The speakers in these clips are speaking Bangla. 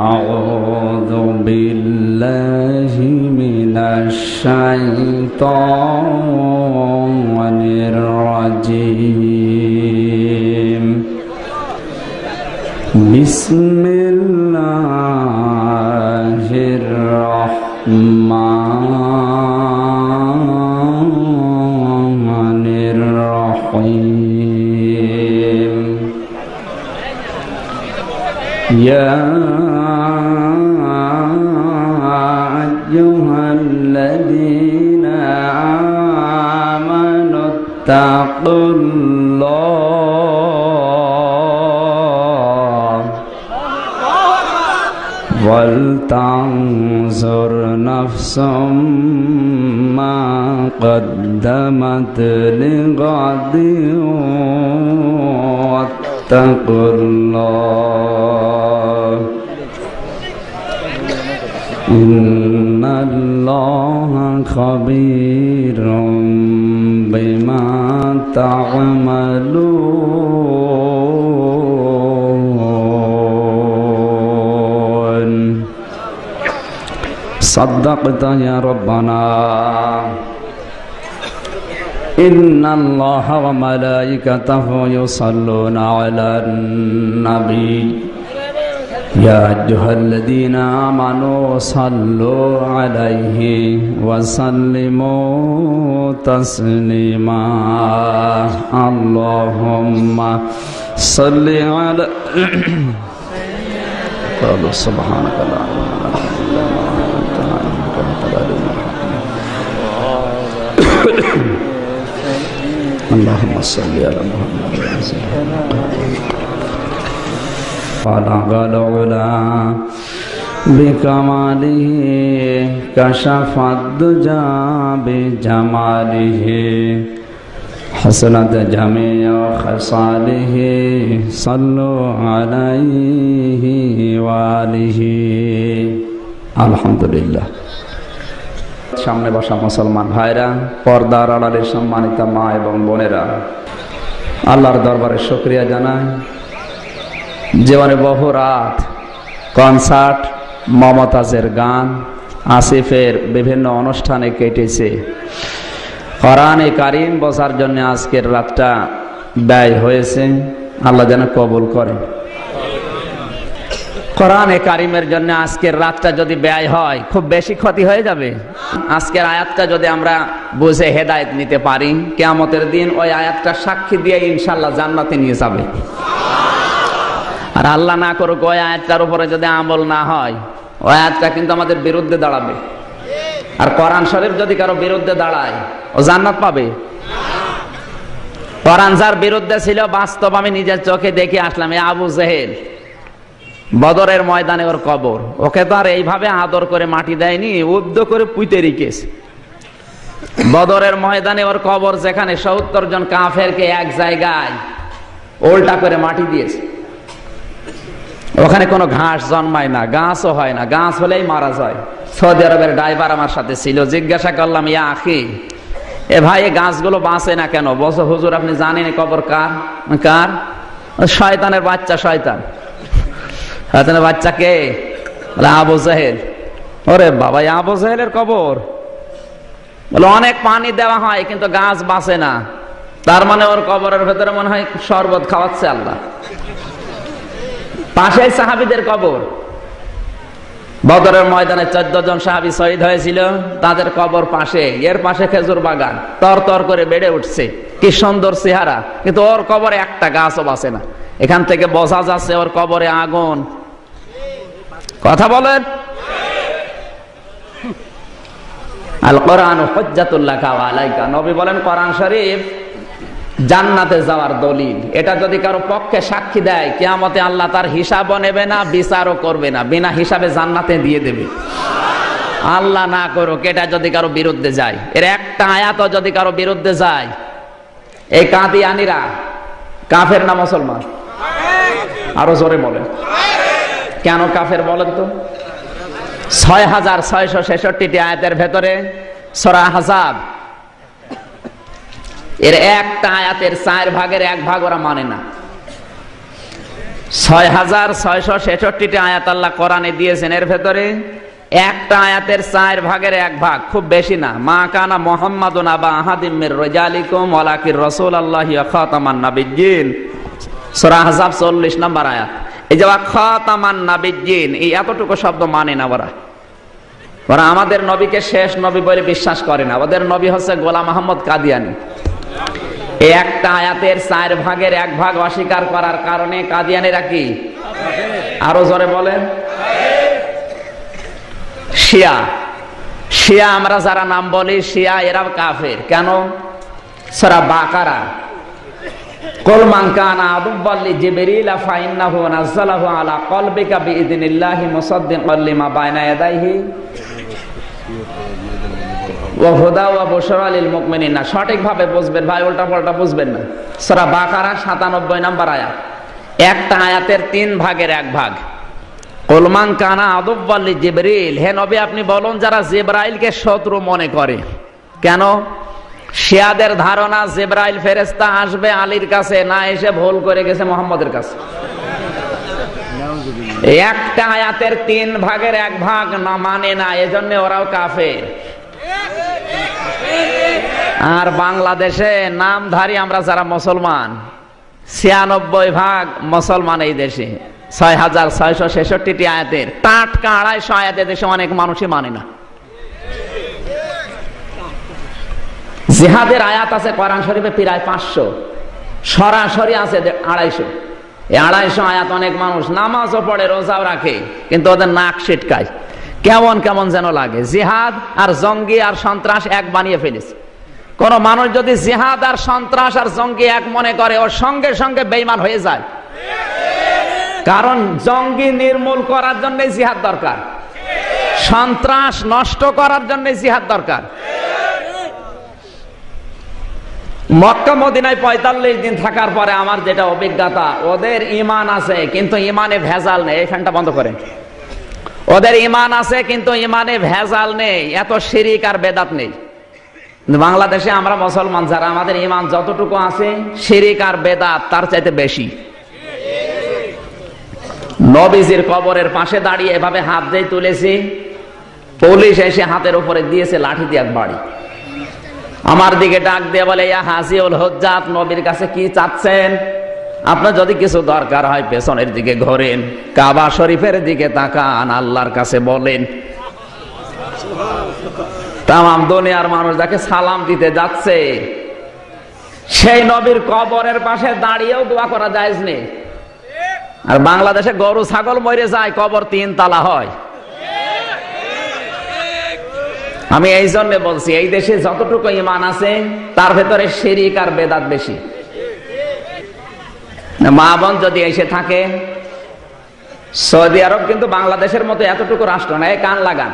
أعوذ بالله من الشيطان الرجيم بسم الله الرحمن الرحيم يا أيها الذين آمنوا اتقوا الله ولتنظر نفس ما قدمت لغد واتقوا الله إن الله خبير بما تعملون صدقت يا ربنا إن الله وملائكته يصلون على النبي يا أيها الذين آمنوا صلوا عليه وسلموا تسليما اللهم صل على قالوا سبحانك لا علم لنا إلا ما علمتنا إنك أنت العليم الحكيم اللهم صل على محمد بلغ العلا بكماله كشف الدجى بجماله حسنت جميع خصاله صلوا عليه وآله আলহামদুলিল্লাহ। সামনে বসা মুসলমান ভাইরা, পর্দার আড়ালে সম্মানিত মা এবং বোনেরা, আল্লাহর দরবারে শুকরিয়া জানাই। জীবনে বহু রাত কনসার্ট, মমতাজের গান, আসিফের বিভিন্ন অনুষ্ঠানে কেটেছে। কোরআনে কারীম বোঝার জন্য আজকের রাতটা ব্যয় হয়েছে, আল্লাহ যেন কবুল করেন। কোরআনে কারীমের জন্য আজকের রাতটা যদি ব্যয় হয় খুব বেশি ক্ষতি হয়ে যাবে। আজকের আয়াতটা যদি আমরা বুঝে হেদায়েত নিতে পারি, কিয়ামতের দিন ওই আয়াতটা সাক্ষী দিয়ে ইনশাআল্লাহ জান্নাতে নিয়ে যাবে। আর আল্লাহ না করুক ওই আয়াতটার উপরে যদি আমল না হয়, ওই আয়াতটা কিন্তু আমাদের বিরুদ্ধে দাঁড়াবে। আর কোরআন শরীফ যদি কারো বিরুদ্ধে দাঁড়ায়, ও জান্নাত পাবে? কোরআন যার বিরুদ্ধে ছিল, বাস্তব আমি নিজের চোখে দেখে আসলাম। এই আবু জেহেল, বদরের ময়দানে ওর কবর, ওকে তো আর এইভাবে আদর করে মাটি দেয়নি, উদ্য করে পুঁতে রেখেছে। বদরের ময়দানে ওর কবর, যেখানে ৭০ জন কাফেরকে এক জায়গায় উল্টা করে মাটি দিয়েছে। ওখানে কোনো ঘাস জন্মায় না, গাছও হয় না, গাছ হলেই মারা যায়। সৌদি আরবের ড্রাইভার আমার সাথে ছিল, জিজ্ঞাসা করলাম, ইয়া আখি, এ ভাই এই গাছগুলো বাঁচে না কেন? বলছে, হুজুর আপনি জানেন কবর কার? কার? শয়তানের বাচ্চা। শয়তানের বাচ্চা কে? বলে আবু জেহেল। ওরে বাবা, আবু জেহেলের কবর? বলে অনেক পানি দেওয়া হয় কিন্তু গাছ বাঁচে না। তার মানে ওর কবরের ভেতরে মনে হয় শরবত খাওয়াচ্ছে আল্লাহ। পাশে সাহাবীদের কবর, বদরের ময়দানে 14 জন সাহাবী শহীদ হয়েছিল, তাদের কবর পাশে। এর পাশে খেজুর বাগান তর তর করে বেড়ে উঠছে, কি সুন্দর চেহারা, কিন্তু ওর কবরে একটা গাছও বাঁচে না। এখান থেকে বোঝা যাচ্ছে ওর কবরে আগুন। কথা বলেন। আল কোরআন হুজ্জাতুল লাকা ওয়া আলাইকা, নবী বলেন কোরআন শরীফ জান্নাতে যাওয়ার দলিল। এটা যদি কারো পক্ষে সাক্ষী দেয়, কিয়ামতে আল্লাহ তার হিসাবও নেবে না, বিচারও করবে না, বিনা হিসাবে জান্নাতে দিয়ে দেবে। আল্লাহ না করুক এটা যদি কারো বিরুদ্ধে যায়, এর একটা আয়াতও যদি কারো বিরুদ্ধে যায়, এই কাদিয়ানীরা কাফের না মুসলমান? আরো জোরে বলেন। কেন কাফের বলেন তো? ৬৬৬৬টি আয়াতের ভেতরে সূরা আহজাব, এর একটা আয়াতের ৪ ভাগের ১ ভাগ ওরা মানে না। 6666টি আয়াত আল্লাহ কোরআনে দিয়েছেন। এর ভেতরে একটা আয়াতের 4 ভাগের 1 ভাগ, খুব বেশি না। মা কানা মুহাম্মাদুন আবা আহাদিম মির রিজালিকুম ওয়ালাকিন রাসূলুল্লাহি ওয়া খাতামান নাবিয়্যিন, সূরা আহজাব 40 নম্বর আয়াত। এই যে খাতামান নাবিয়্যিন, এই এতটুকু শব্দ মানে না ওরা আমাদের নবীকে শেষ নবী বলে বিশ্বাস করে না। ওদের নবী হচ্ছে গোলাম আহমদ কাদিয়ানী। এই একটা আয়াতের 4 ভাগের 1 ভাগ অস্বীকার করার কারণে কাদিয়ানীরা কি? আরো জোরে বলেন। শিয়া, শিয়া আমরা যারা নাম বলি শিয়া, এরা কাফের। কেন? সূরা বাকারা, কুল মান কানা আদুওয়াল লিজিবরিল ফাইন্নাহু নাযালাহু আলা কলবিকা বিইذনিল্লাহি মুসাদ্দিকাল লিমা বাইনা ইয়াদাইহি ওয়া হুদা ওয়া বুশরা লিল মুমিনিন। সঠিকভাবে বুঝবেন ভাই, উল্টা পাল্টা বুঝবেন না। সূরা বাকারা 97 নম্বর আয়াত, একটা আয়াতের 3 ভাগের 1 ভাগ। কুল মান কানা আদুওয়াল লিজিবরিল, হে নবী আপনি বলুন যারা জিবরাইলকে শত্রু মনে করে। কেন? শিয়াদের ধারণা জিবরাইল ফেরেশতা আসবে আলীর কাছে, না এসে ভুল করে গেছে মুহাম্মদের কাছে। একটা আয়াতের 3 ভাগের 1 ভাগ না মানে না, এজন্য ওরাও কাফের। আর বাংলাদেশে নামধারী আমরা যারা মুসলমান, 96% মুসলমান এই দেশে। 6666টি আয়াতের টাটকা 250 আয়াতের দেশে অনেক মানুষই মানে না। জিহাদের আয়াত আছে কোরআন শরীফে প্রায় 500, সরাসরি আছে 250। এই 250 আয়াত অনেক মানুষ নামাজও পড়ে, রোজাও রাখে, কিন্তু ওদের নাক ছিটকায়, কেমন কেমন যেন লাগে। জিহাদ আর জঙ্গি আর সন্ত্রাস এক বানিয়ে ফেলেছে। কোন মানুষ যদি জিহাদ আর সন্ত্রাস আর জঙ্গি এক মনে করে, ওর সঙ্গে সঙ্গে বেঈমান হয়ে যায়। কারণ জঙ্গি নির্মূল করার জন্য জিহাদ দরকার, সন্ত্রাস নষ্ট করার জন্য জিহাদ দরকার। মক্কা মদিনায় 45 দিন থাকার পরে আমার যেটা অভিজ্ঞতা, ওদের ঈমান আছে কিন্তু ঈমানে ভেজাল নেই। এই ফ্যানটা বন্ধ করেন। ওদের ঈমান আছে কিন্তু ঈমানে ভেজাল নেই, এত শিরিক আর বেদাত নেই। বাংলাদেশে আমরা মুসলমান যারা, আমাদের ঈমান যতটুকু আছে শিরিক আর বেদাত তার চাইতে বেশি। নবীজির কবরের পাশে দাঁড়িয়ে এভাবে হাত দিয়ে তুলেছি, পুলিশ এসে হাতের উপরে দিয়েছে লাঠি দিয়ে 1 বাড়ি। আমার দিকে ডাক দিয়ে বলে, ইয়া হাজিউল হুজ্জাত, নবীর কাছে কি চাচ্ছেন? আপনার যদি কিছু দরকার হয় পেছনের দিকে ঘোরেন, কাবা শরীফের দিকে তাকান, আল্লাহর কাছে বলেন। তামাম দুনিয়ার মানুষ যাকে সালাম দিতে যাচ্ছে, সেই নবীর কবরের পাশে দাঁড়িয়েও দোয়া করা জায়েজ নেই। আর বাংলাদেশে গরু ছাগল মরে যায়, কবর 3 তলা হয়। আমি এই জন্য বলছি, এই দেশে যতটুকু ঈমান আছে তার ভেতরে শিরিক আর বেদাত বেশি। মা বোন যদি এসে থাকে, সৌদি আরব কিন্তু বাংলাদেশের মতো এতটুকু রাষ্ট্র না। কান লাগান,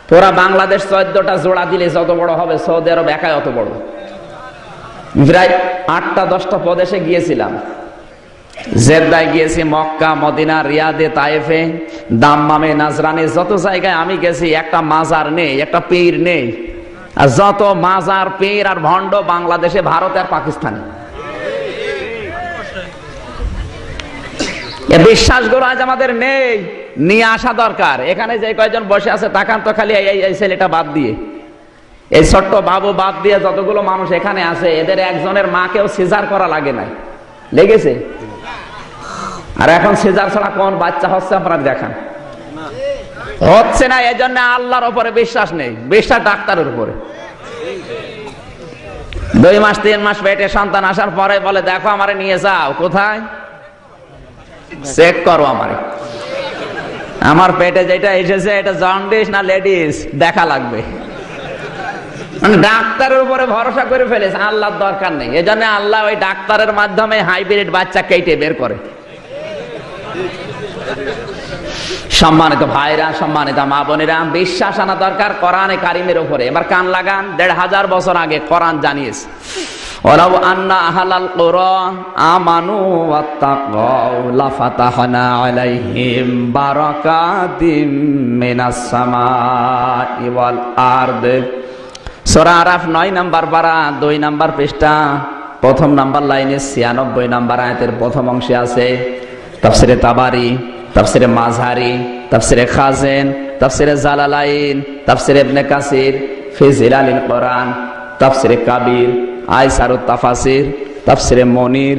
পুরা বাংলাদেশ 14টা জোড়া দিলে যত বড় হবে, সৌদি আরব একাই অত বড়। প্রায় 8টা-10টা প্রদেশে গিয়েছিলাম। জেদ্দায় গিয়েছি, মক্কা, মদিনা, রিয়াদে, তায়েফে, দাম্মামে, নাজরানে, যত জায়গায় আমি গেছি একটা মাজার নেই, একটা পীর নেই। আর যত মাজার, পীর আর ভণ্ড বাংলাদেশে, ভারতে আর পাকিস্তানে। বিশ্বাসগুলো আজ আমাদের নেই, নিয়ে আসা দরকার। এখানে যে কয়জন বসে আছে তাকান তো খালি এই ছেলেটা বাদ দিয়ে, এই ছোট্ট বাবু বাদ দিয়ে যতগুলো মানুষ এখানে আছে, এদের একজনের মাকেও সিজার করা লাগে নাই, লেগেছে? আর এখন সিজার ছাড়া কোন বাচ্চা হচ্ছে আপনারা দেখান? হচ্ছে না। এই জন্য আল্লাহর উপরে বিশ্বাস নেই, বিশ্বাস ডাক্তারের উপরে। 2 মাস 3 মাস পেটে সন্তান আসার পরে বলে, দেখো আমারে নিয়ে যাও। কোথায়? চেক করো আমারে, আমার পেটে যেটা এসেছে এটা জন্ডিস না লেডিস দেখা লাগবে। মানে ডাক্তারের উপরে ভরসা করে ফেলেছে, আল্লাহর দরকার নেই। এই জন্য আল্লাহ ওই ডাক্তারের মাধ্যমে হাইব্রিড বাচ্চা কেটে বের করে। সম্মানিত ভাইরা, সম্মানিত মা বোনেরা, বিশ্বাস আনা দরকার কোরআনে কারিমের উপরে। এবার কান লাগান, 1500 বছর আগে কোরআন জানিয়েছে, ওয়ালাউ আন্না আহলাল কুরা আমানু ওয়াত্তাকাউ লাফাতাহনা আলাইহিম বারাকাতিম মিনাস সামাই ওয়াল আরদ। সূরা আরাফ 9 নম্বর পারা, 2 নম্বর পৃষ্ঠা, 1 নম্বর লাইনে 96 নম্বর আয়াতের প্রথম অংশে আছে, তাফসিরে তাবারি, তাফসিরে মাযহারি, তাফসিরে খাজেন, তাফসিরে জালালাইন, তাফসিরে ইবনে কাসির, ফি জিলালিল কোরআন, তাফসিরে কাবীর, আইসারুত তাফাসির, তাফসিরে মনির,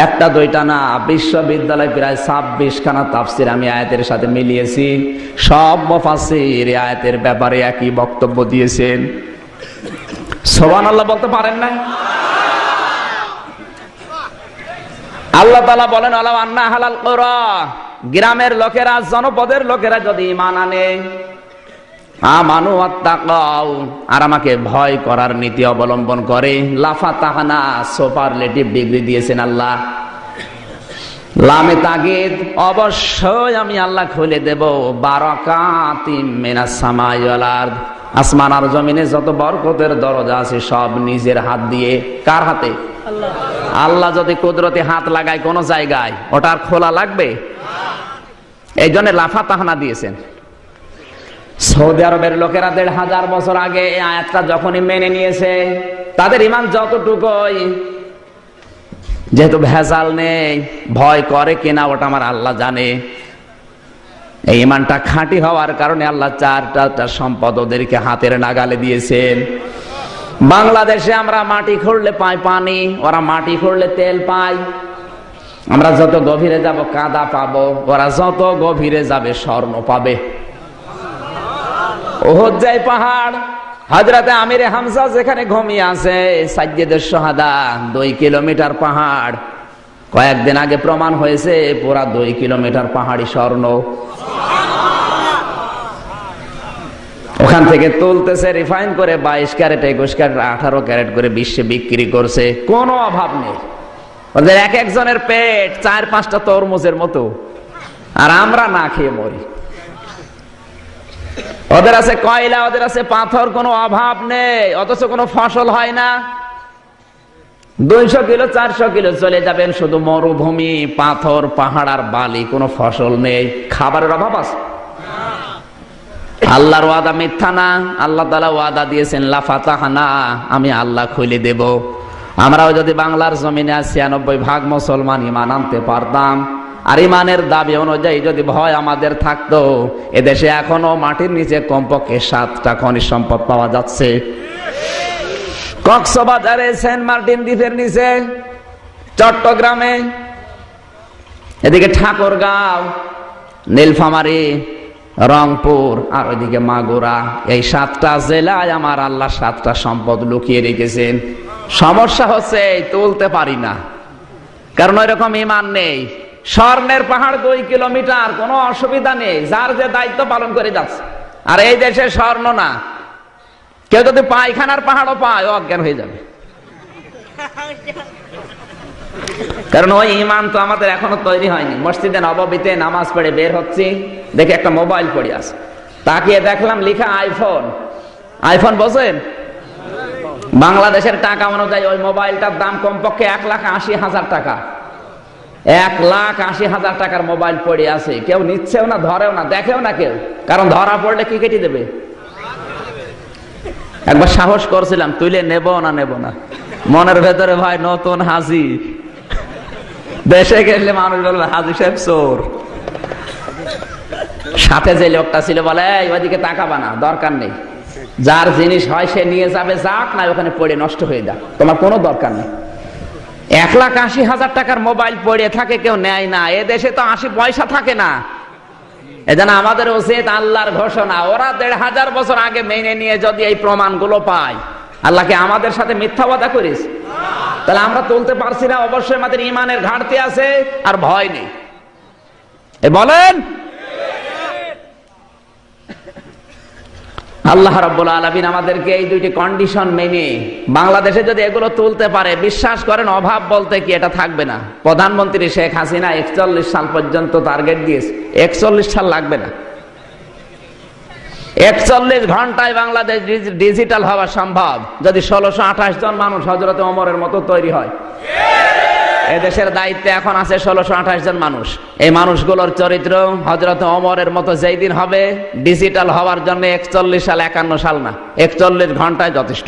একটা দুইটা না, বিশ্ববিদ্যালয় প্রায় 26 খানা তাফসির আমি আয়াতের সাথে মিলিয়েছি। সব মুফাসসির এই আয়াতের ব্যাপারে একই বক্তব্য দিয়েছেন। সুবহানাল্লাহ বলতে পারেন না? আল্লাহ তাআলা বলেন, আলাউ আন্না আহলাল কুরা, গ্রামের লোকেরা, জনপদের লোকেরা যদি ঈমান আনে, আমানু ওয়াত্তাকাউ, আর আমাকে ভয় করার নীতি অবলম্বন করে, লাফাতাহনা, সুপারলেটিভ ডিগ্রি দিয়েছেন আল্লাহ। লামে তাগিদ, অবশ্যই আমি আল্লাহ খুলে দেব বারাকাতিম মিনাস সামাই ওয়াল আরদ, আসমান আর জমিনে যত বরকতের দরজা আছে সব নিজের হাত দিয়ে। কার হাতে? আল্লাহ। আল্লাহ যদি কুদরতি হাত লাগায় কোন জায়গায়, ওটা আর খোলা লাগবে? এই জন্য লাফাতাহনা দিয়েছেন। সৌদি আরবের লোকেরা 1500 বছর আগে এই আয়াতটা যখনই মেনে নিয়েছে, তাদের ঈমান যতটুকুই, যেহেতু ভেজাল নেই, ভয় করে কিনা ওটা আমার আল্লাহ জানে। এই ঈমানটা খাঁটি হওয়ার কারণে আল্লাহ 4টা সম্পদ ওদেরকে হাতের নাগালে দিয়েছেন। বাংলাদেশে আমরা মাটি খুঁড়লে পাই পানি, ওরা মাটি খুঁড়লে তেল পায়। আমরা যত গভীরে যাব কাদা পাবো, ওরা যত গভীরে যাবে স্বর্ণ পাবে। ওহদ যায় পাহাড়, হযরতে আমিরে হামজা যেখানে ঘুমিয়ে আছে, সাজ্জেদের শাহাদা, 2 কিলোমিটার পাহাড়। কয়েকদিন আগে প্রমাণ হয়েছে পুরা 2 কিলোমিটার পাহাড়ি স্বর্ণ। ওখান থেকে তুলতেছে রিফাইন করে 22 ক্যারেট, 21 ক্যারেট, 18 ক্যারেট করে বিশ্বে বিক্রি করছে। কোনো অভাব নেই। ওদের এক একজনের পেট 4-5টা তরমুজের মতো, আর আমরা না খেয়ে মরি। ওদের আছে কয়লা, ওদের আছে পাথর, কোনো অভাব নেই, অথচ কোনো ফসল হয় না। 200 কিলো 400 কিলো চলে যাবেন, শুধু মরুভূমি, পাথর, পাহাড় আর বালি, কোনো ফসল নেই। খাবারের অভাব আছে? আল্লাহর ওয়াদা মিথ্যা না। আল্লাহ তাআলা ওয়াদা দিয়েছেন, লাফাতাহনা, আমি আল্লাহ খুলে দেব। আমরাও যদি বাংলার জমিনে 96% মুসলমান ঈমান আনতে পারতাম, আর ঈমানের দাবি অনুযায়ী যদি ভয় আমাদের থাকতো, এদেশে এখনো মাটির নিচে কমপক্ষে 7টা খনিজ সম্পদ পাওয়া যাচ্ছে। কক্সবাজারে, সেন্ট মার্টিন দ্বীপের নিচে, চট্টগ্রামে, এদিকে ঠাকুরগাঁও, নীলফামারী, রংপুর, আর ওইদিকে মাগুরা, এই 7টা জেলায় আমার আল্লাহ 7টা সম্পদ লুকিয়ে রেখেছেন। সমস্যা হচ্ছে তুলতে পারি না, কারণ ওই রকম ঈমান নেই। স্বর্ণের পাহাড় 2 কিলোমিটার, কোনো অসুবিধা নেই, যার যে দায়িত্ব পালন করে যাচ্ছে। আর এই দেশে স্বর্ণ না, কেউ যদি পায়খানার পাহাড়ও পায়, অজ্ঞান হয়ে যাবে। কারণ ওই ঈমান তো আমাদের এখনো তৈরি হয়নি। মসজিদে নববীতে নামাজ পড়ে বের হচ্ছি, দেখে একটা মোবাইল পড়ে আছে, তাকিয়ে দেখলাম লেখা আইফোন। আইফোন বোঝেন? বাংলাদেশের টাকা অনুযায়ী ওই মোবাইলটার দাম কমপক্ষে 1,80,000 টাকা। 1,80,000 টাকার মোবাইল পড়ে আছে, কেউ নিচ্ছেও না, ধরেও না, দেখেও না কেউ, কারণ ধরা পড়লে কি কেটে দেবে। একবার সাহস করছিলাম, তুলে নেব না, মনের ভেতরে ভাই নতুন হাজি। দেশে গেলে মানুষ বলবে হাজি সাহেব চোর। সাথে যে লোকটা ছিল বলে, ওইদিকে তাকাবা না, দরকার নেই, যার জিনিস হয় সে নিয়ে যাবে, যাক না ওখানে পড়ে নষ্ট হয়ে যাক, তোমার কোনো দরকার নেই। 1,80,000 টাকার মোবাইল পড়ে থাকে, কেউ নেয় না। এ দেশে তো 80 পয়সা থাকে না। এজন্য আমাদের উচিত, আল্লাহর ঘোষণা, ওরা 1,500 বছর আগে মেনে নিয়ে যদি এই প্রমাণগুলো পায়, আল্লাহকে আমাদের সাথে মিথ্যা ওয়াদা করিস, তাহলে আমরা তুলতে পারছি না। অবশ্যই আমাদের ঈমানের ঘাটতি আছে, আর ভয় নেই। বলেন, আল্লাহ রাব্বুল আলামিন আমাদেরকে এই 2টি কন্ডিশন মেনে বাংলাদেশে যদি এগুলো তুলতে পারে, বিশ্বাস করেন অভাব বলতে কি এটা থাকবে না। প্রধানমন্ত্রী শেখ হাসিনা 41 সাল পর্যন্ত টার্গেট দিয়েছে, 41 সাল লাগবে না। 41 ঘন্টায় বাংলাদেশ ডিজিটাল হওয়া সম্ভব, যদি 1628 জন মানুষ হযরতে ওমরের মতো তৈরি হয়। এদেশের দায়িত্বে এখন আছে 1628 জন মানুষ। এই মানুষগুলোর চরিত্র হযরতে ওমরের মতো যেই দিন হবে, ডিজিটাল হওয়ার জন্য 41 সাল 51 সাল না, 41 ঘন্টায় যথেষ্ট।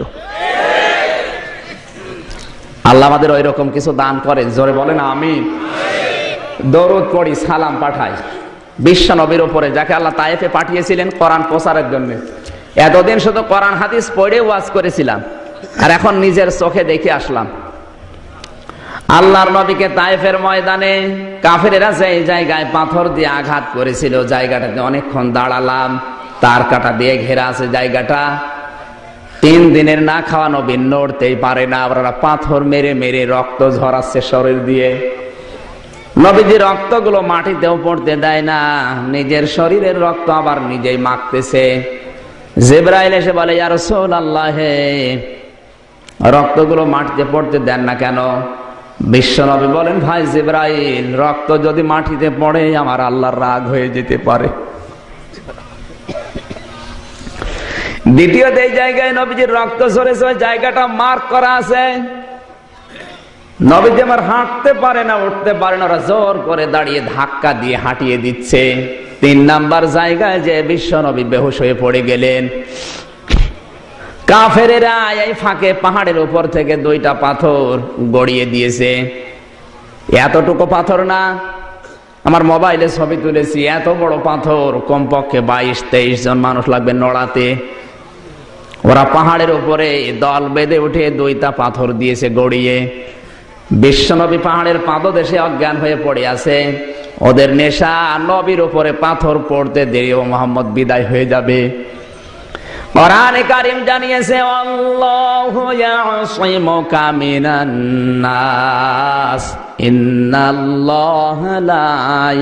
আল্লাহ আমাদের ওই রকম কিছু দান করেন, জোরে বলেন আমিন। দরুদ পড়ি, সালাম পাঠাই বিশ্ব নবীর উপরে, যাকে আল্লাহ তায়েফে পাঠিয়েছিলেন কোরআন প্রচারের জন্য। এতদিন শুধু কোরআন হাদিস পড়ে ওয়াজ করেছিলাম, আর এখন নিজের চোখে দেখে আসলাম আল্লাহর নবীকে তায়েফের ময়দানে কাফেরেরা যে জায়গায় পাথর দিয়ে আঘাত করেছিল, জায়গাটাতে অনেকক্ষণ দাঁড়ালাম। তার কাটা দিয়ে ঘেরা আছে জায়গাটা। 3 দিনের না খাওয়া নবী নড়তেই পারে না। ওরা পাথর মেরে মেরে রক্ত ঝরাচ্ছে শরীর দিয়ে। নবীজি রক্তগুলো মাটিতেও পড়তে দেয় না, নিজের শরীরের রক্ত আবার নিজেই মাখতেছে। জিবরাইল এসে বলে, ইয়া রাসূলুল্লাহ, রক্তগুলো মাটিতে পড়তে দেন না কেন? বিশ্ব নবী বলেন, ভাই জিবরাইল, রক্ত যদি মাটিতে পড়ে আমার আল্লাহর রাগ হয়ে যেতে পারে। দ্বিতীয়ত এই জায়গায় নবীজির রক্ত ঝরেছে, ওই জায়গাটা মার্ক করা আছে। নবীজি আমার হাঁটতে পারে না, উঠতে পারে না, ওরা জোর করে দাঁড়িয়ে ধাক্কা দিয়ে হাঁটিয়ে দিচ্ছে। 3 নাম্বার জায়গায় যে বিশ্ব নবী বেহুশ হয়ে পড়ে গেলেন। কাফেরেরা এই ফাঁকে পাহাড়ের উপর থেকে 2টা পাথর গড়িয়ে দিয়েছে। এতটুকু পাথর না, আমার মোবাইলে ছবি তুলেছি, এত বড় পাথর কমপক্ষে 22-23 জন মানুষ লাগবে নড়াতে। ওরা পাহাড়ের উপরে দল বেঁধে উঠে 2টা পাথর দিয়েছে গড়িয়ে। বিশ্বনবী পাহাড়ের পাদদেশে অজ্ঞান হয়ে পড়ে আছে। ওদের নেশা নবীর উপরে পাথর পড়তে দেরি ও মুহাম্মদ বিদায় হয়ে যাবে। কোরআনে কারীম জানিয়েছে, আল্লাহু ইয়াসিমুকা মিনান নাস ইন্নাল্লাহা লা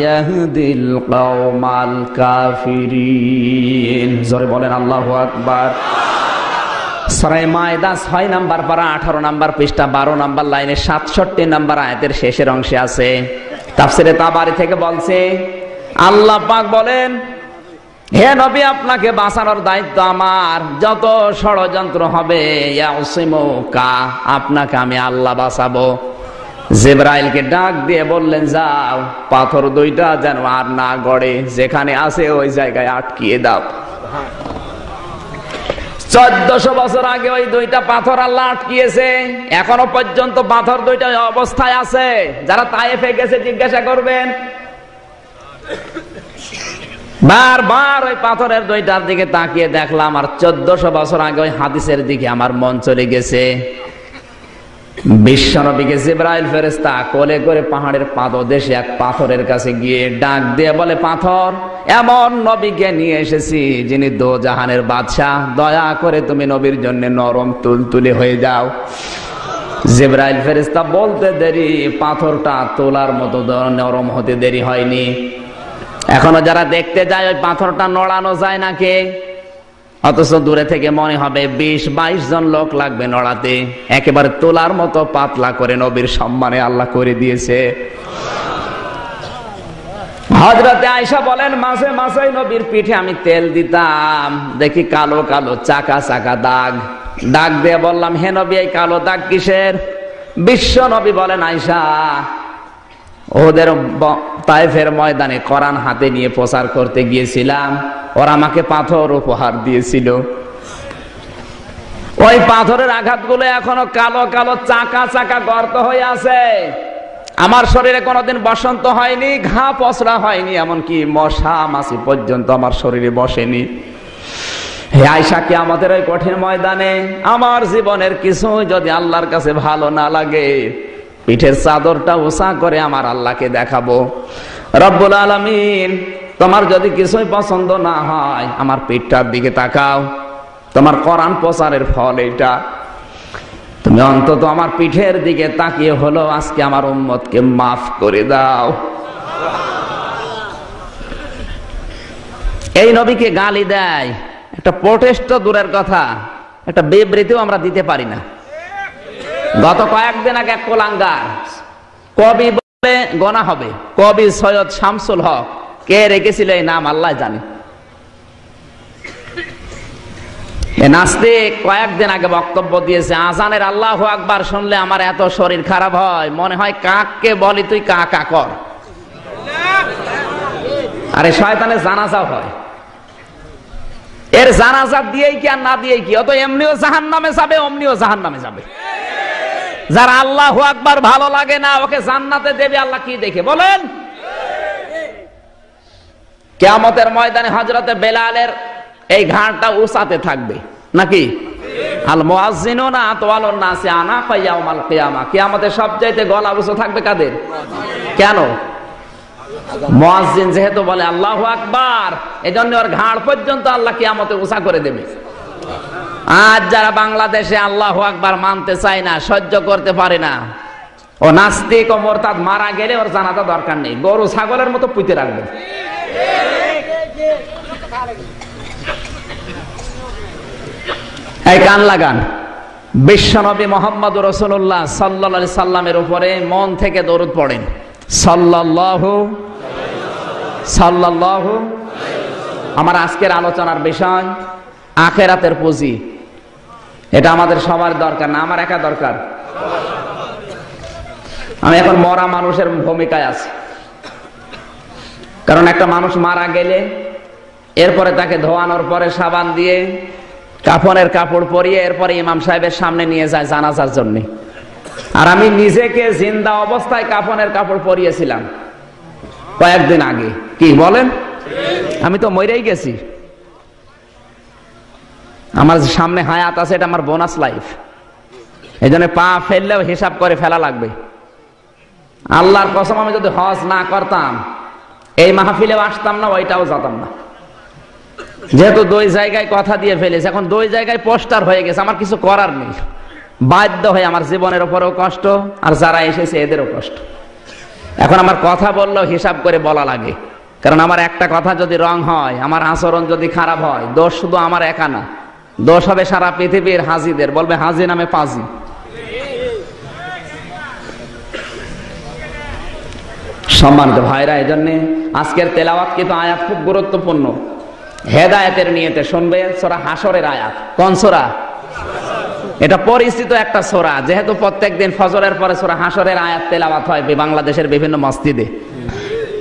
ইয়াহদিল কওমাল কাফিরিন। জোরে বলেন আল্লাহু আকবার। সূরা মায়দা 6 নাম্বার পারা 18 নাম্বার পৃষ্ঠা 12 নাম্বার লাইনে 67 নাম্বার আয়াতের শেষের অংশে আছে। তাফসীরে তাবারি থেকে বলছে, আল্লাহ পাক বলেন, হে নবী, আপনাকে বাঁচানোর দায়িত্ব আমার। যত ষড়যন্ত্র হবে, ইয়াসিমুকা, আপনাকে আমি আল্লাহ বাঁচাবো। জিবরাইলকে ডাক দিয়ে বললেন, যাও, পাথর 2টা যেন আর না গড়ে, যেখানে আছে ওই জায়গায় আটকিয়ে দাও। 1400 বছর আগে ওই 2টা পাথর আল্লাহ আটকিয়েছে। এখনো পর্যন্ত পাথর 2টা অবস্থায় আছে। যারা তায়েফে গেছে জিজ্ঞাসা করবেন। বারবার ওই পাথরের 2টার দিকে তাকিয়ে দেখলাম, আর 1400 বছর আগে ওই হাদিসের দিকে আমার মন চলে গেছে। বিশ্বনবীকে জিবরাইল ফেরেশতা কোলে করে পাহাড়ের পাদদেশে এক পাথরের কাছে গিয়ে ডাক দিয়ে বলে, পাথর, এমন নবীকে নিয়ে এসেছি যিনি দোজাহানের বাদশাহ, দয়া করে তুমি নবীর জন্য নরম তুলতুলে হয়ে যাও। জিবরাইল ফেরেশতা বলতে দেরি, পাথরটা তোলার মতো নরম হতে দেরি হয়নি। এখনো যারা দেখতে যায় ওই পাথরটা নড়ানো যায় নাকি, অথচ দূরে থেকে মনে হবে 20-22 জন লোক লাগবে নড়াতে। একেবারে তোলার মতো পাতলা করে নবীর সম্মানে আল্লাহ করে দিয়েছে। হযরতে আয়েশা বলেন, মাঝে মাঝে নবীর পিঠে আমি তেল দিতাম, দেখি কালো কালো চাকা চাকা দাগ। ডাক দিয়ে বললাম, হে নবী, এই কালো দাগ কিসের? বিশ্ব নবী বলেন, আয়েশা, ওদের তায়েফের ময়দানে কোরআন হাতে নিয়ে প্রচার করতে গিয়েছিলাম, ওরা আমাকে পাথর উপহার দিয়েছিল। ওই পাথরের আঘাতগুলো এখনো কালো কালো চাকা চাকা গর্ত হয়ে আছে। আমার শরীরে কোনোদিন বসন্ত হয়নি, ঘা পচড়া হয়নি, এমনকি মশা মাছি পর্যন্ত আমার শরীরে বসেনি। হে আয়েশা, কিয়ামতের ওই কঠিন ময়দানে আমার জীবনের কিছু যদি আল্লাহর কাছে ভালো না লাগে, পিঠের চাদরটা উঁচা করে আমার আল্লাহকে দেখাবো। রব্বুল আলামিন, তোমার যদি কিছুই পছন্দ না হয়, আমার পিঠটার দিকে তাকাও, তোমার কোরআন প্রচারের ফল এটা। তুমি অন্তত আমার পিঠের দিকে তাকিয়ে হলো আজকে আমার উম্মতকে মাফ করে দাও। এই নবীকে গালি দেয়, একটা প্রোটেস্ট দূরের কথা, একটা বিবৃতিও আমরা দিতে পারি না। গত কয়েকদিন আগে এক কোলাঙ্গার কবি বলে গোনা হবে, কবি সৈয়দ শামসুল হক, কে রেখেছিল এই নাম আল্লাহ জানে। নাস্তিক কয়েকদিন আগে বক্তব্য দিয়েছে, আজানের আল্লাহু আকবার শুনলে আমার এত শরীর খারাপ হয়, মনে হয় কাককে বলি তুই কা কা কর। আরে শয়তানের জানাজা হয়, এর জানাজা দিয়েই কি আর না দিয়েই কি, অত এমনিও জাহান্নামে যাবে, অমনিও জাহান্নামে যাবে। যার আল্লাহু আকবার ভালো লাগে না, ওকে জান্নাতে দেবে আল্লাহ কি দেখে বলেন? কিয়ামতের ময়দানে হযরতে বেলালের এই ঘাড়টা উঁচাতে থাকবে নাকি? আল মুয়াজ্জিনুনা আতওয়ালুন নাসি আনাকা ইয়াউমাল কিয়ামা, কিয়ামতের সবচাইতে গলা উঁচু থাকবে কাদের? কেন? মুয়াজ্জিন যেহেতু বলে আল্লাহু আকবার, এজন্য ওর ঘাড় পর্যন্ত আল্লাহ কিয়ামতে উঁচা করে দেবে। আজ যারা বাংলাদেশে আল্লাহু আকবার মানতে চায় না, সহ্য করতে পারে না, ও নাস্তিক ও মুরতাদ মারা গেলে ওর জানাজা দরকার নেই, গরু ছাগলের মতো পুঁতে রাখবে। এই কান লাগান, বিশ্বনবী মুহাম্মদুর রাসূলুল্লাহ সাল্লাল্লাহু আলাইহি সাল্লামের উপরে মন থেকে দরুদ পড়েন। সাল্লাল্লাহু সাল্লাল্লাহু। আমার আজকের আলোচনার বিষয় আখিরাতের পুঁজি। এটা আমাদের সবার দরকার না, আমার একা দরকার। আমি এখন মরা মানুষের ভূমিকায় আছি, কারণ একটা মানুষ মারা গেলে এরপরে তাকে ধোয়ানোর পরে সাবান দিয়ে কাফনের কাপড় পরিয়ে এরপরে ইমাম সাহেবের সামনে নিয়ে যায় জানাজার জন্য। আর আমি নিজেকে জিন্দা অবস্থায় কাফনের কাপড় পরিয়েছিলাম কয়েকদিন আগে। কি বলেন? আমি তো মরেই গেছি, আমার সামনে হায়াত আছে, এটা আমার বোনাস লাইফ। এই জন্য পা ফেললেও হিসাব করে ফেলা লাগবে। আল্লাহর কসম, আমি যদি হজ না করতাম এই মাহফিলেও আসতাম না, ওইটাও যেতাম না। যেহেতু দুই জায়গায় কথা দিয়ে ফেলেছে, এখন দুই জায়গায় পোস্টার হয়ে গেছে, আমার কিছু করার নেই। বাধ্য হয়ে আমার জীবনের উপরেও কষ্ট, আর যারা এসেছে এদেরও কষ্ট। এখন আমার কথা বললেও হিসাব করে বলা লাগে, কারণ আমার একটা কথা যদি রং হয়, আমার আচরণ যদি খারাপ হয়, দোষ শুধু আমার একা না, দোষ হবে সারা পৃথিবীর হাজিদের। বলবে হাজি নামে পাজি। সম্মানিত ভাইরা, এই জন্য আজকের তেলাওয়াত কিন্তু আয়াত খুব গুরুত্বপূর্ণ। হেদায়েতের নিয়তে শুনবে সূরা হাসরের আয়াত। কোন সূরা? এটা পরিচিত একটা সূরা, যেহেতু প্রত্যেকদিন ফজরের পরে সূরা হাসরের আয়াত তেলাওয়াত হয় বাংলাদেশের বিভিন্ন মসজিদে,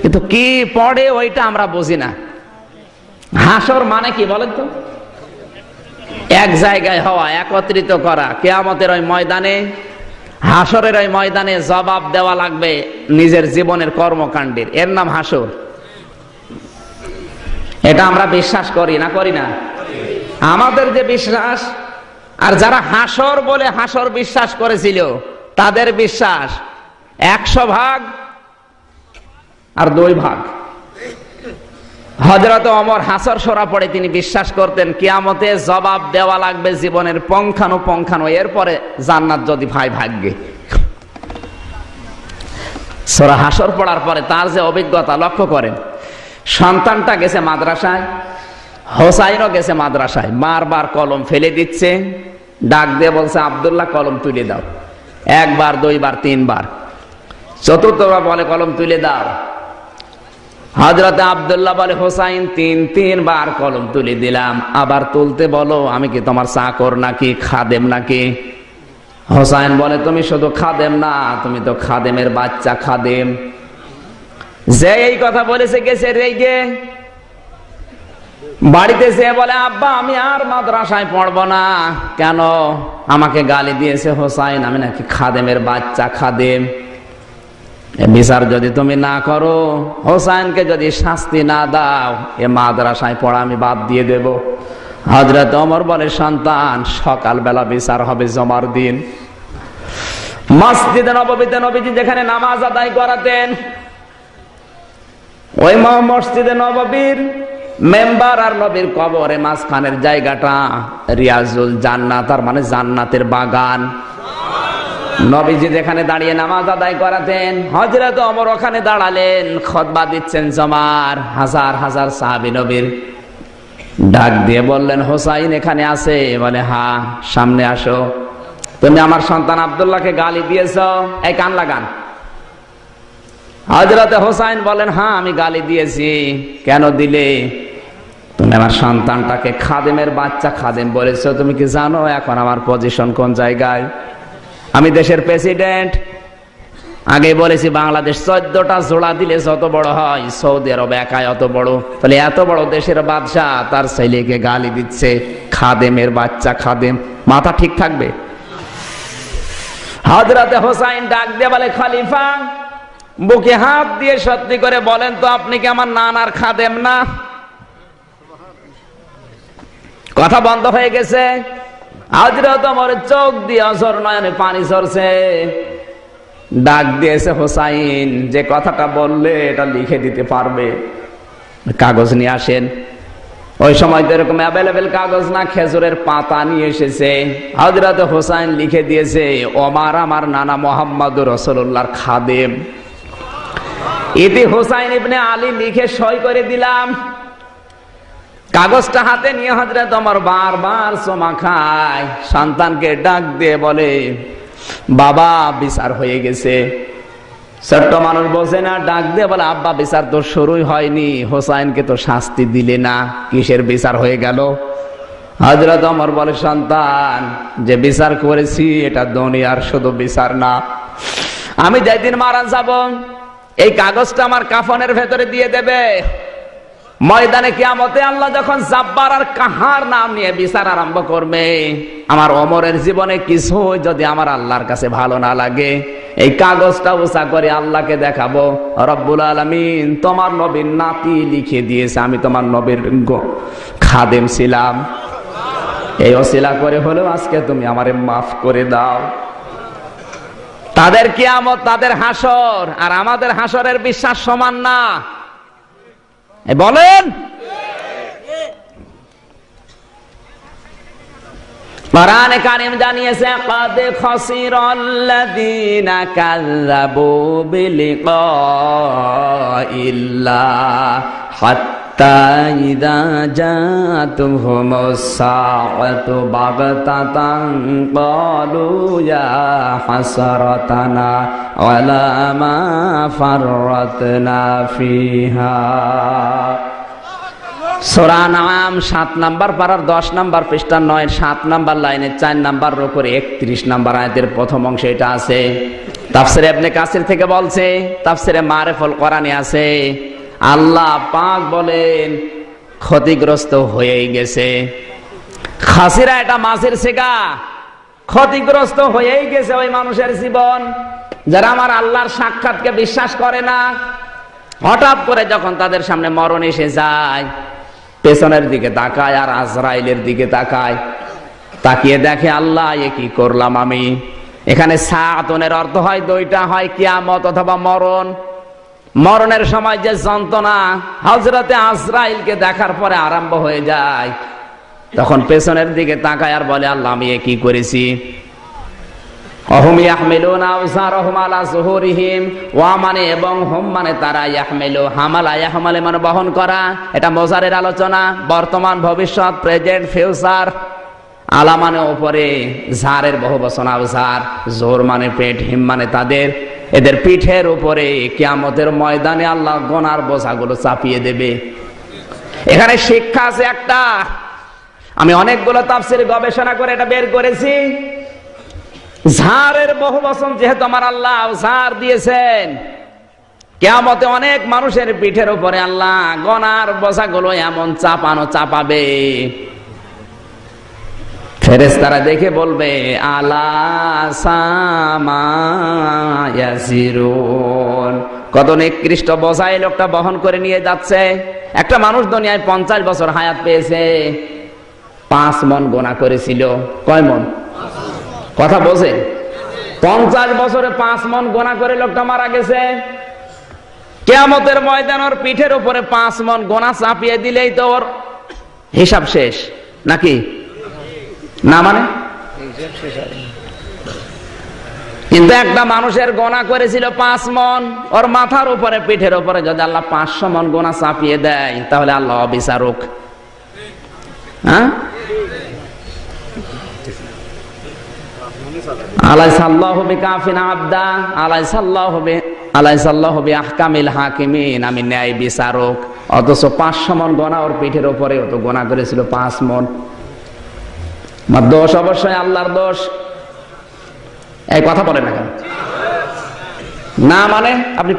কিন্তু কি পড়ে ওইটা আমরা বুঝি না। হাসর মানে কি বলেন তো? এক জায়গায় হওয়া, একত্রিত করা। কিয়ামতের ওই ময়দানে, হাসরের ওই ময়দানে জবাব দেওয়া লাগবে নিজের জীবনের কর্মকাণ্ডের, এর নাম হাসর। এটা আমরা বিশ্বাস করি না, করি না? আমাদের যে বিশ্বাস, আর যারা হাসর বলে হাসর বিশ্বাস করেছিল তাদের বিশ্বাস 100 ভাগ আর 2 ভাগ। হযরত ওমর হাসর সূরা পড়ে তিনি বিশ্বাস করতেন কিয়ামতে জবাব দেওয়া লাগবে জীবনের পুঙ্খানুপুঙ্খানু, এরপরে জান্নাত যদি ভাই ভাগ্যে। সূরা হাসর পড়ার পরে তার যে অভিজ্ঞতা লক্ষ্য করেন। সন্তানটা গেছে মাদ্রাসায়, হোসাইনও গেছে মাদ্রাসায়, বারবার কলম ফেলে দিচ্ছে, ডাক দিয়ে বলছে আব্দুল্লাহ কলম তুলে দাও। 1 বার 2 বার 3 বার, চতুর্থবার বলে কলম তুলে দাও। হযরত আব্দুল্লাহ বলে হোসাইন 3 বার কলম তুলে দিলাম, আবার তুলতে বলো, আমি কি তোমার চাকর নাকি, খাদেম নাকি? হোসাইন বলে তুমি শুধু খাদেম না, তুমি তো খাদেমের বাচ্চা খাদেম। যে এই কথা বলেছে গেছে রেগে, বাড়িতে যেয়ে বলে আব্বা আমি আর মাদ্রাসায় পড়বো না। কেন? আমাকে গালি দিয়েছে হোসাইন, আমি নাকি খাদেমের বাচ্চা খাদেম। বিচার যদি তুমি না করো, হোসাইনকে যদি শাস্তি না দাও, এ মাদ্রাসায় পড়া আমি বাদ দিয়ে দেব। হযরত ওমর বলে সন্তান, সকালবেলা বিচার হবে জমার দিন। মসজিদে নববীতে নবীজি যেখানে নামাজ আদায় করাতেন, ওই মসজিদে নববীর মেম্বার আর নবীর কবরে মাঝখানের জায়গাটা রিয়াজুল জান্নাত, তার মানে জান্নাতের বাগান। নবীজি যেখানে দাঁড়িয়ে নামাজ আদায় করাতেন, হযরত ওমর ওখানে দাঁড়ালেন, খুতবা দিচ্ছেন জমার। হাজার হাজার সাহাবী নবীর। ডাক দিয়ে বললেন হোসাইন এখানে আছে? বলে হ্যাঁ, সামনে আসো। তুমি আমার সন্তান আব্দুল্লাহকে গালি দিয়েছ, এই কান লাগান। হযরতে হোসাইন বলেন হ্যাঁ আমি গালি দিয়েছি। কেন দিলে? তুমি আমার সন্তানটাকে খাদেমের বাচ্চা খাদেম বলেছো। তুমি কি জানো এখন আমার পজিশন কোন জায়গায়? আমি দেশের প্রেসিডেন্ট। আগে বলেছি বাংলাদেশ 14টা জোড়া দিলে যত বড় হয়, সৌদি আরব একাই অত বড়। তাহলে এত বড় দেশের বাদশা তার ছেলেকে গালি দিচ্ছে খাদেমের বাচ্চা খাদেম, মাথা ঠিক থাকবে? হযরতে হোসাইন ডাক দিয়ে বলে খলিফা, বুকে হাত দিয়ে সত্যি করে বলেন তো, আপনি কি আমার নানার খাদেম না? কথা বন্ধ হয়ে গেছে। হযরত ওমর চোখ দিয়ে অঝর নয়নে পানি ঝরছে। ডাক দিয়েছে, হোসাইন, যে কথাটা বললে এটা লিখে দিতে পারবে? কাগজ নিয়ে আসেন। ওই সময় তো এরকম অ্যাভেলেবেল কাগজ না, খেজুরের পাতা নিয়ে এসেছে। হযরত হোসাইন লিখে দিয়েছে, ওমর আমার নানা মুহাম্মদুর রাসূলুল্লাহর খাদেম। ইতি হোসাইন ইবনে আলী লিখে সই করে দিলাম। কাগজটা হাতে নিয়ে হযরত ওমর বারবার চুমা খায়। সন্তানকে ডাক দিয়ে বলে, বাবা বিচার হয়ে গেছে। ছোট্ট মানুষ বসে না, ডাক দিয়ে বলে, আব্বা বিচার তো শুরুই হয়নি, হোসাইনকে তো শাস্তি দিলে না, কিসের বিচার হয়ে গেল? হযরত ওমর বলে, সন্তান, যে বিচার করেছি এটা দুনিয়ার শুধু বিচার না, আমি যেদিন মারা যাব এই কাগজটা আমার কাফনের ভেতরে দিয়ে দেবে। ময়দানে কিয়ামতে আল্লাহ যখন জাব্বার আর কাহার নাম নিয়ে বিচার আরম্ভ করবে, আমার ওমরের জীবনে কিছু যদি আমার আল্লাহর কাছে ভালো না লাগে, এই কাগজটা উঁচা করে আল্লাহকে দেখাবো, রব্বুল আলামিন তোমার নবীর নাতি লিখে দিয়েছে আমি তোমার নবীর খাদেম ছিলাম, এই ওসিলা করে হলেও আজকে তুমি আমারে মাফ করে দাও। তাদের কিয়ামত, তাদের হাসর আর আমাদের হাসরের বিশ্বাস সমান না, বলেন? কোরআনে কারীম জানিয়েছে, قد خسر الذين كذبوا بلقاء الله حتى إذا جاءتهم الساعة بغتة قالوا يا حسرتنا على ما فرطنا فيها। সূরা নাম 7 নাম্বার পারার 10 নাম্বার পৃষ্ঠা 9 7 নাম্বার লাইনে 4 নাম্বার রুকুর 31 নাম্বার আয়াতের প্রথম অংশে এটা আছে। তাফসীরে ইবনে কাসির থেকে বলছে, তাফসীরে মারিফুল কোরআনে আছে, আল্লাহ পাক বলেন ক্ষতিগ্রস্ত হয়েই গেছে। খাসিরা এটা মাছের সিগা, ক্ষতিগ্রস্ত হয়েই গেছে ওই মানুষের জীবন যারা আমার আল্লাহর সাক্ষাৎকে বিশ্বাস করে না। হঠাৎ করে যখন তাদের সামনে মরণ এসে যায়, পেছনের দিকে তাকায় আর আজরাইলের দিকে তাকায়, তাকিয়ে দেখে আল্লাহ এ কি করলাম আমি। এখানে সাআতুনের অর্থ হয় দুইটা, হয় কিয়ামত অথবা মরণ। মরণের সময় যে যন্ত্রণা হযরতে আজরাইলকে দেখার পরে আরম্ভ হয়ে যায়, তখন পেছনের দিকে তাকায় আর বলে আল্লাহ আমি এ কি করেছি। অহুম ইয়াহমিলুনা আওযারহুম আলা যুহুরিহিম, ওয়া মানে এবং হুম মানে তারা, ইয়াহমিলু হামালা, ইয়াহমালে মানে বহন করা, এটা মোজারের আলোচনা, বর্তমান ভবিষ্যৎ প্রেজেন্ট ফিউচার। আলা মানে উপরে, জারের বহুবচন আওযার, জোর মানে পেট, হিম মানে তাদের, এদের পিঠের উপরে কিয়ামতের ময়দানে আল্লাহ গোনার বোঝাগুলো চাপিয়ে দেবে। এখানে শিক্ষা আছে একটা, আমি অনেকগুলো তাফসীর গবেষণা করে এটা বের করেছি। ঝাড়ের বহু বচন যেহেতু আমার আল্লাহ ঝাড় দিয়েছেন, কিয়ামতে অনেক মানুষের পিঠের উপরে আল্লাহ গনার বোঝাগুলো এমন চাপাবে, ফেরেশতারা দেখে বলবে আলা সামা ইয়াসিরুন, কত নিকৃষ্ট বোঝা এই লোকটা বহন করে নিয়ে যাচ্ছে। একটা মানুষ দুনিয়ায় 50 বছর হায়াত পেয়েছে, 5 মণ গোনা করেছিল। কয় মণ? কথা বোঝে? 50 বছরে 5 মণ গোনা করে লোকটা মারা গেছে। কিয়ামতের ময়দান ওর পিঠের উপরে 5 মণ গোনা চাপিয়ে দিলেই তো ওর হিসাব শেষ, নাকি না? মানে কিন্তু একটা মানুষের গোনা করেছিল 5 মণ, ওর মাথার উপরে পিঠের উপরে যদি আল্লাহ 500 মণ গোনা চাপিয়ে দেয়, তাহলে আল্লাহ অবিচারক। হ্যাঁ, আলাইসাল্লাহু বিকাফিন আবদা, আলাইসাল্লাহু বিআহকামিল হাকিমিন, আমি ন্যায় বিচারক। অথচ 500 মণ গোনা ওর পিঠের উপরে, ও তো গোনা করেছিল 5 মণ। আমার দোষ অবশ্যই আল্লাহর দোষ। এই কথা বলে না কেন? না মানে আপনি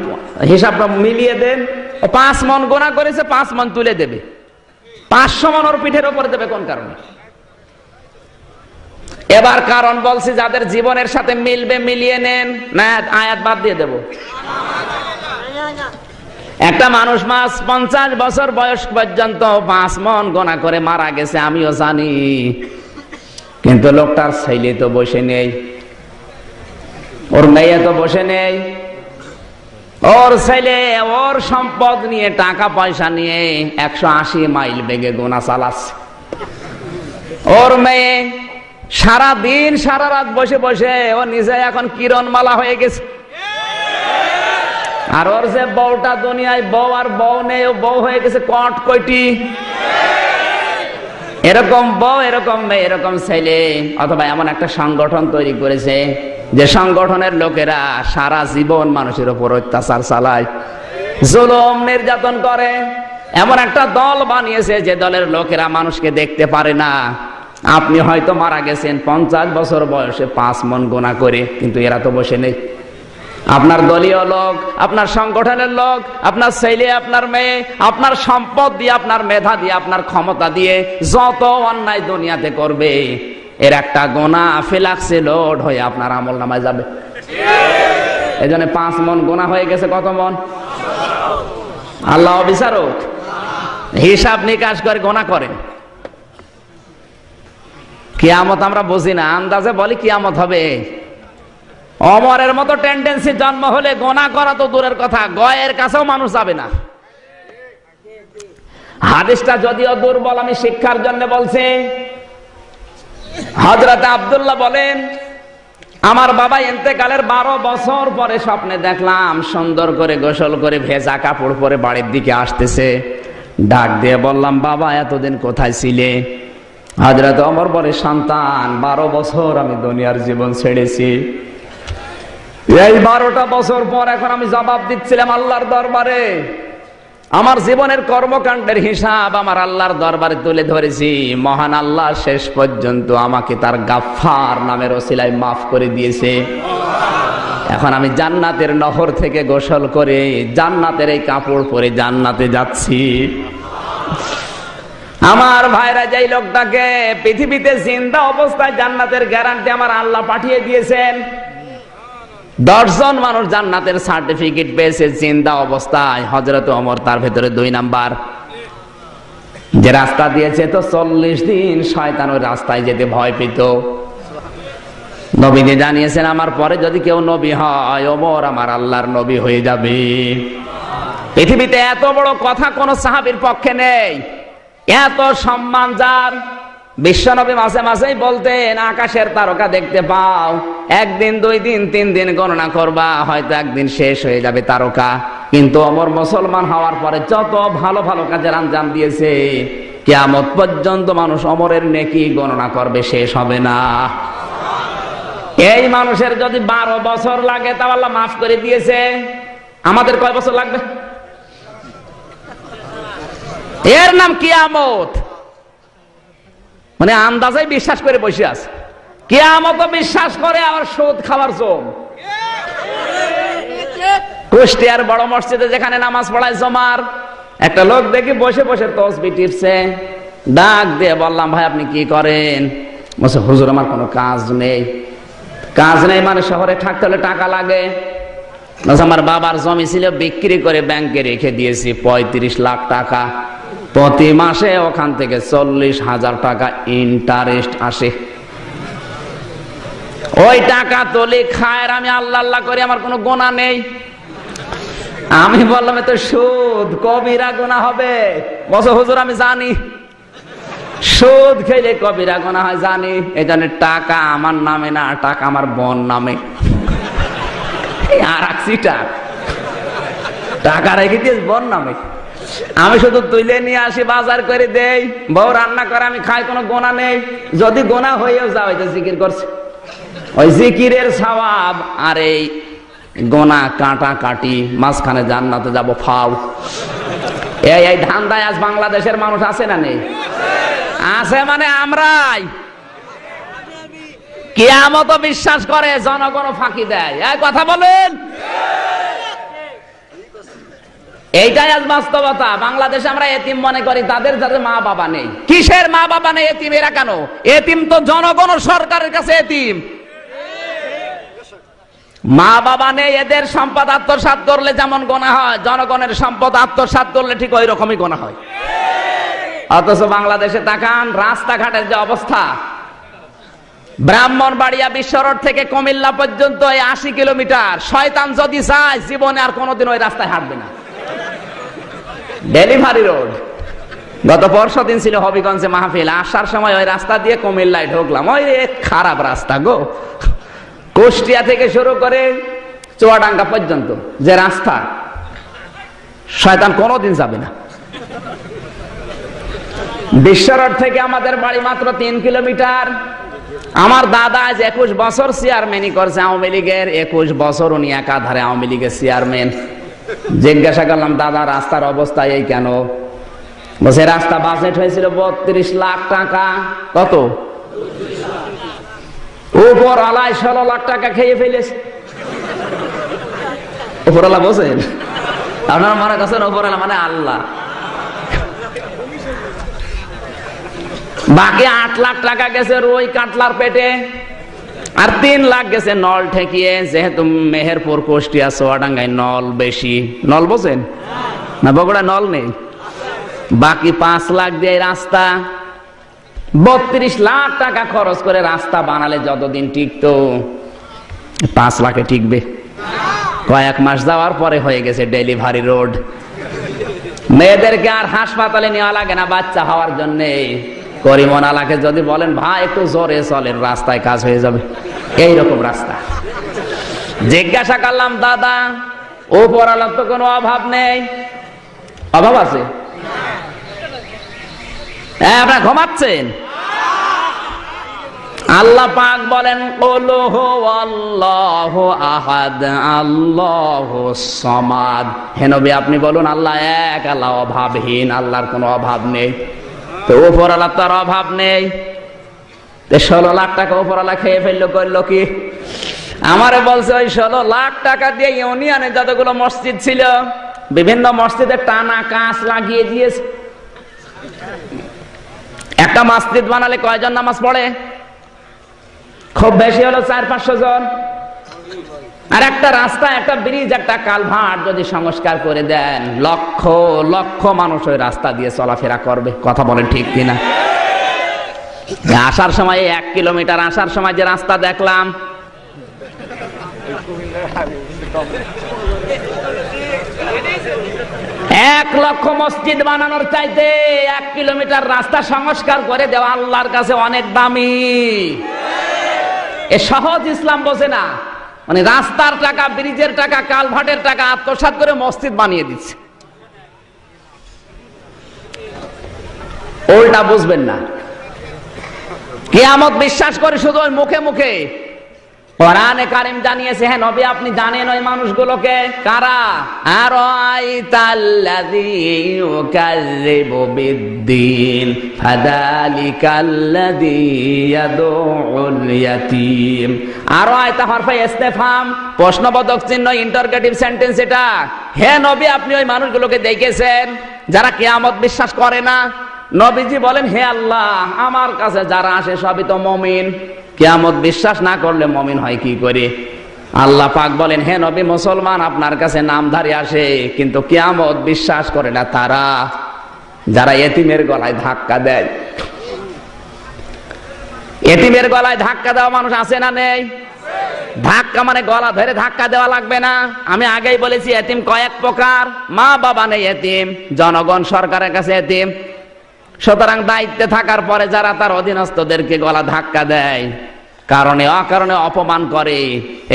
হিসাবটা মিলিয়ে দেন, 5 মণ গোনা করেছে, 5 মণ তুলে দেবে, 500 মণ ওর পিঠের উপরে দেবে কোন কারণে? এবার কারণ বলছি, যাদের জীবনের সাথে মিলবে মিলিয়ে নেন, না আয়াত বাদ দিয়ে দেব। একটা মানুষ 50 বছর বয়স পর্যন্ত 5 মণ গোনা করে মারা গেছে, আমিও জানি, কিন্তু লোকটার ছেলে তো বসে নেই, ওর মেয়ে তো বসে নেই, ওর ছেলে ওর সম্পদ নিয়ে টাকা পয়সা নিয়ে 180 মাইল বেগে গোনা চালাচ্ছে। ওর মেয়ে সারা দিন সারা রাত বসে বসে ও নিজে এখন কিরণমালা হয়ে গেছে। আর ওর যে বউটা দুনিয়ায় বউ আর বউ নেই, ও বউ হয়ে গেছে কটকটি। এরকম বউ, এরকম মেয়ে, এরকম ছেলে, অথবা এমন একটা সংগঠন তৈরি করেছে যে সংগঠনের লোকেরা সারা জীবন মানুষের উপর অত্যাচার চালায়, জুলুম নির্যাতন করে। এমন একটা দল বানিয়েছে যে দলের লোকেরা মানুষকে দেখতে পারে না। আপনি হয়তো মারা গেছেন 50 বছর বয়সে 5 মণ গোনা করে, কিন্তু এরা তো বসে নেই। আপনার দলীয় লোক, আপনার সংগঠনের লোক, আপনার ছেলে, আপনার মেয়ে, আপনার সম্পদ দিয়ে, আপনার মেধা দিয়ে, আপনার ক্ষমতা দিয়ে যত অন্যায় দুনিয়াতে করবে, এর একটা গোনা ফেলাক্সে লোড হয়ে আপনার আমল নামায় যাবে। এই জন্য 5 মণ গোনা হয়ে গেছে। কত মণ? আল্লাহ বিচারক, হিসাব নিকাশ করে গোনা করেন। কিয়ামত আমরা বুঝি না, আন্দাজে বলি কিয়ামত হবে। ওমরের মতো টেন্ডেন্সি জন্ম হলে গোনা করা তো দূরের কথা, গয়ের কাছেও মানুষ যাবে না। হাদিসটা যদিও দুর্বল, আমি শিক্ষার জন্য বলছি। হযরত আব্দুল্লাহ বলেন, আমার বাবা ইন্তেকালের 12 বছর পরে স্বপ্নে দেখলাম সুন্দর করে গোসল করে ভেজা কাপড় পরে বাড়ির দিকে আসতেছে। ডাক দিয়ে বললাম, বাবা এতদিন কোথায় ছিলে? হযরত ওমর বলে, সন্তান 12 বছর আমি দুনিয়ার জীবন ছেড়েছি, এই 12টা বছর পর এখন আমি জবাব দিচ্ছিলাম আল্লাহর দরবারে। আমার জীবনের কর্মকাণ্ডের হিসাব আমার আল্লাহর দরবারে তুলে ধরেছি। মহান আল্লাহ শেষ পর্যন্ত আমাকে তার গাফফার নামের ওসিলায় মাফ করে দিয়েছে। এখন আমি জান্নাতের নহর থেকে গোসল করে জান্নাতের এই কাপড় পরে জান্নাতে যাচ্ছি। আমার ভাইরা, যেই লোকটাকে পৃথিবীতে জিন্দা অবস্থায় জান্নাতের গ্যারান্টি আমার আল্লাহ পাঠিয়ে দিয়েছেন, 10 জন মানুষ জান্নাতের সার্টিফিকেট পেয়েছে জিন্দা অবস্থায়, হযরত ওমর তার ভেতরে 2 নাম্বার। যে রাস্তা দিয়েছে তো 40 দিন শয়তান ওই রাস্তায় যেতে ভয় পেত। নবীজি জানিয়েছেন, আমার পরে যদি কেউ নবী হয়, ওমর আমার আল্লাহর নবী হয়ে যাবে। পৃথিবীতে এত বড় কথা কোন সাহাবীর পক্ষে নেই, এত সম্মান যার। বিশ্বনবী মাঝে মাঝেই বলতেন, আকাশের তারকা দেখতে পাও, 1 দিন 2 দিন 3 দিন গণনা করবা, হয়তো একদিন শেষ হয়ে যাবে তারকা। কিন্তু ওমর মুসলমান হওয়ার পরে যত ভালো ভালো কাজের আঞ্জাম দিয়েছে, কিয়ামত পর্যন্ত মানুষ ওমরের নেকি গণনা করবে, শেষ হবে না। এই মানুষের যদি 12 বছর লাগে তা আল্লাহ মাফ করে দিয়েছে, আমাদের কয় বছর লাগবে? এর নাম কিয়ামত। মানে আন্দাজে বিশ্বাস করে বসে আছে, কিয়ামত বিশ্বাস করে, আবার সুদ খাবার জম। কুষ্টিয়ার বড় মসজিদে যেখানে নামাজ পড়ায় জমার, একটা লোক দেখি বসে বসে তসবিহ টিপছে। ডাক দিয়ে বললাম, ভাই আপনি কি করেন? বলছে, হুজুর আমার কোনো কাজ নেই। কাজ নেই মানে শহরে থাকতে হলে টাকা লাগে। আমার বাবার জমি ছিল, বিক্রি করে ব্যাংকে রেখে দিয়েছি 35 লাখ টাকা। প্রতি মাসে ওখান থেকে 40,000 টাকা ইন্টারেস্ট আসে। ওই টাকা তোলে খায়, আমি আল্লাহ আল্লাহ করি, আমার কোনো গোনা নেই। আমি বললাম, এ তো সুদ, কবিরা গোনা হবে। বলছে, হুজুর আমি জানি সুদ খেলে কবিরা গোনা হয়, জানি। এই জন্য টাকা আমার নামে না, টাকা আমার বোন নামে। আর টাকা রেখে দিয়েছ বোন নামে। আমি শুধু তুলে নিয়ে আসি, বাজার করে দেই, বউ রান্না করে, আমি খাই, কোনো গোনা নেই। যদি গোনা হয়েও যায়, ওই তো জিকির করছে, ওই জিকিরের সওয়াব আর এই গোনা কাটা কাটি, মাঝখানে জান্নাতে যাব ফাও। এই ধান্দায় আজ বাংলাদেশের মানুষ আছে না নেই? আছে, মানে আমরাই। কিয়ামত বিশ্বাস করে, জনগণ ফাঁকি দেয়। এই কথা বলেন। এইটাই আজ বাস্তবতা। বাংলাদেশে আমরা এতিম মনে করি তাদের যাদের মা বাবা নেই। কিসের মা বাবা নেই? এতিম এরা কেন? এতিম তো জনগণ ও সরকারের কাছে এতিম। মা বাবা নেই, এদের সম্পদ আত্মসাৎ করলে যেমন গোনা হয়, জনগণের সম্পদ আত্মসাৎ করলে ঠিক ওই রকমই গোনা হয়। অথচ বাংলাদেশে তাকান, রাস্তাঘাটের যে অবস্থা, ব্রাহ্মণবাড়িয়া বিশ্ব রোড থেকে কুমিল্লা পর্যন্ত 80 কিলোমিটার। শয়তান যদি চায় জীবনে আর কোনোদিন ওই রাস্তায় হাঁটবে না। Delivery road. গত পরশুদিন ছিল হবিগঞ্জে মাহফিল, আসার সময় ওই রাস্তা দিয়ে কুমিল্লায় ঢুকলাম। ওই খারাপ রাস্তা গো। কুষ্টিয়া থেকে শুরু করে চুয়াডাঙ্গা পর্যন্ত যে রাস্তা, শয়তান কোনোদিন যাবে না। বিশ্ব রোড থেকে আমাদের বাড়ি মাত্র 3 কিলোমিটার। আমার দাদা আজ 21 বছর চেয়ারম্যানই করছে আওয়ামী লীগের। 21 বছর উনি একাধারে আওয়ামী লীগের চেয়ারম্যান। জিজ্ঞাসা করলাম, দাদা রাস্তার অবস্থা এই কেন? বলছে রাস্তা বাজেট হয়েছিল 32 লাখ টাকা। কত? উপর আলায় 16 লাখ টাকা খেয়ে ফেলেছে। উপরওয়ালা বলছেন, আপনারা মনে করছেন উপরওয়ালা মানে আল্লাহ। বাকি 8 লাখ টাকা গেছে রুই কাতলার পেটে, আর 3 লাখ গেছে নল ঠেকিয়ে। যেহেতু মেহেরপুর, কুষ্টিয়া, চুয়াডাঙ্গায় নল বেশি। নল বোঝেন না? বগুড়া নল নেই। বাকি 5 লাখ দিয়ে রাস্তা। 32 লাখ টাকা খরচ করে রাস্তা বানালে যতদিন টিকতো, 5 লাখে টিকবে? কয়েক মাস যাওয়ার পরে হয়ে গেছে ডেলিভারি রোড। মেয়েদেরকে আর হাসপাতালে নেওয়া লাগে না বাচ্চা হওয়ার জন্য। করিমনালাকে যদি বলেন ভাই একটু জোরে চলেন, রাস্তায় কাজ হয়ে যাবে। এইরকম রাস্তা। জিজ্ঞাসা করলাম, দাদা উপরওয়ালার তো কোনো অভাব নেই? অভাব আছে? আপনারা ঘুমাচ্ছেন? আল্লাহ পাক বলেন, কুল হুয়াল্লাহু আহাদ আল্লাহুস সামাদ। হে নবী আপনি বলুন আল্লাহ এক, আল্লাহ অভাবহীন, আল্লাহর কোনো অভাব নেই। তো উপরওয়ালার তার অভাব নেই। 16 লাখ টাকা উপরওয়ালা খেয়ে ফেললো, করলো কি? আমারে বলছে ওই 16 লাখ টাকা দিয়ে ইউনিয়নে যতগুলো মসজিদ ছিল, বিভিন্ন মসজিদে টানা কাঁচ লাগিয়ে দিয়েছে। একটা মসজিদ বানালে কয়জন নামাজ পড়ে? খুব বেশি হলো 400-500 জন। আর একটা রাস্তা, একটা ব্রিজ, একটা কালভার্ট যদি সংস্কার করে দেন, লক্ষ লক্ষ মানুষ ওই রাস্তা দিয়ে চলাফেরা করবে। কথা বলেন ঠিক কিনা? আসার সময় 1 কিলোমিটার আসার সময় যে রাস্তা দেখলাম, 1 লক্ষ মসজিদ বানানোর চাইতে 1 কিলোমিটার রাস্তা সংস্কার করে দেওয়া আল্লাহর কাছে অনেক দামি। এ সহজ ইসলাম বোঝে না। মানে রাস্তার টাকা, ব্রিজের টাকা, কালভার্টের টাকা আত্মসাৎ করে মসজিদ বানিয়ে দিচ্ছে। ওইটা বুঝবেন না। কিয়ামত বিশ্বাস করে শুধু ওই মুখে মুখে। কোরআনে কারীম জানিয়েছে, হ্যাঁ নবী আপনি জানেন ওই মানুষগুলোকে কারা? আরাইতাল্লাযী ইউকাযযিবু বিদ্দীন ফাযালিকাল্লাযী ইয়াদউল ইয়াতীম। আরাইতা হরফে ইস্তেফহাম, প্রশ্নবোধক চিহ্ন, ইন্টারগেটিভ সেন্টেন্স এটা। হে নবী আপনি ওই মানুষগুলোকে দেখেছেন যারা কিয়ামত বিশ্বাস করে না? নবীজি বলেন, হে আল্লাহ আমার কাছে যারা আসে সবই তো মুমিন, কিয়ামত বিশ্বাস না করলে মুমিন হয় কি করে? আল্লাহ পাক বলেন, হে নবী মুসলমান আপনার কাছে নামধারী আসে, কিন্তু কিয়ামত বিশ্বাস করে না তারা যারা এতিমের গলায় ধাক্কা দেয়। এতিমের গলায় ধাক্কা দেওয়া মানুষ আছে না নেই? ধাক্কা মানে গলা ধরে ধাক্কা দেওয়া লাগবে না। আমি আগেই বলেছি এতিম কয়েক প্রকার। মা বাবা নেই এতিম, জনগণ সরকারের কাছে এতিম। সুতরাং দায়িত্বে থাকার পরে যারা তার অধীনস্থদেরকে গলা ধাক্কা দেয়, কারণে অকারণে অপমান করে,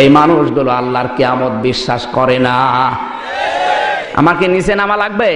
এই মানুষগুলো আল্লাহর কিয়ামত বিশ্বাস করে না। আমাকে নিচে নামা লাগবে?